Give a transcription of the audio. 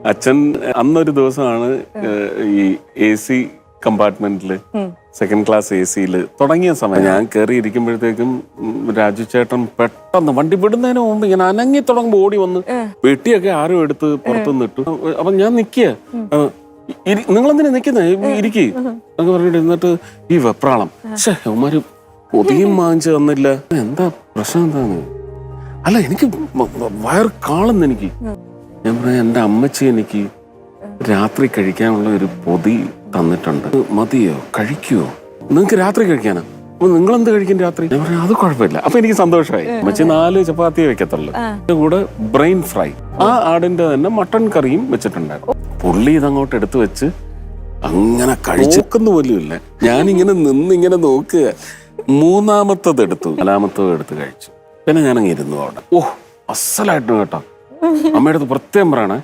അച്ഛൻ അന്നൊരു ദിവസമാണ് ഈ AC കമ്പാർട്ട്മെന്റില് സെക്കൻഡ് ക്ലാസ് AC തുടങ്ങിയ സമയം ഞാൻ കയറി ഇരിക്കുമ്പോഴത്തേക്കും രാജു ചേട്ടൻ പെട്ടെന്ന് വണ്ടി വിടുന്നതിന് മുമ്പ് ഇങ്ങനെ അനങ്ങി തുടങ്ങുമ്പോ ഓടി വന്ന് പെട്ടിയൊക്കെ ആരും എടുത്ത് പുറത്തുനിന്ന് ഇട്ടു. അപ്പൊ ഞാൻ നിക്കുക, നിങ്ങളെന്തിനാ നിക്കുന്നത്, ഇരിക്കേ എന്നൊക്കെ പറഞ്ഞിട്ട് എന്നിട്ട് ഈ വെപ്രാളം, അവന്മാര് ഒതിയും വാങ്ങിച്ചു തന്നില്ല, എന്താ പ്രശ്നം എന്താന്ന്, അല്ല എനിക്ക് വയറ് കാളുന്നു എനിക്ക്. ഞാൻ പറയാം എന്റെ അമ്മച്ചി എനിക്ക് രാത്രി കഴിക്കാനുള്ള ഒരു പൊതി തന്നിട്ടുണ്ട്, മതിയോ, കഴിക്കുവോ, നിങ്ങക്ക് രാത്രി കഴിക്കാനാ, അപ്പൊ നിങ്ങളെന്ത് കഴിക്കും രാത്രി? ഞാൻ പറയാം അത് കുഴപ്പമില്ല. അപ്പൊ എനിക്ക് സന്തോഷമായി. അമ്മച്ചി 4 ചപ്പാത്തിയെ വെക്കത്തുള്ളൂ, അതിന്റെ കൂടെ ബ്രെയിൻ ഫ്രൈ, ആ ആടിന്റെ തന്നെ മട്ടൺ കറിയും വെച്ചിട്ടുണ്ടായിരുന്നു. പുള്ളി ഇതങ്ങോട്ട് എടുത്തു വെച്ച് അങ്ങനെ കഴിച്ചെക്കുന്ന പോലുമില്ല. ഞാനിങ്ങനെ നിന്നിങ്ങനെ നോക്കുക. 3-മത്തത് എടുത്തു, 4-മത്തത് എടുത്ത് കഴിച്ചു. പിന്നെ ഞാനങ്ങ് ഇരുന്നു അവിടെ. ഓ അസലായിട്ട് കേട്ടോ. അമ്മയുടെ അടുത്ത് പ്രത്യേകം പറയണേ,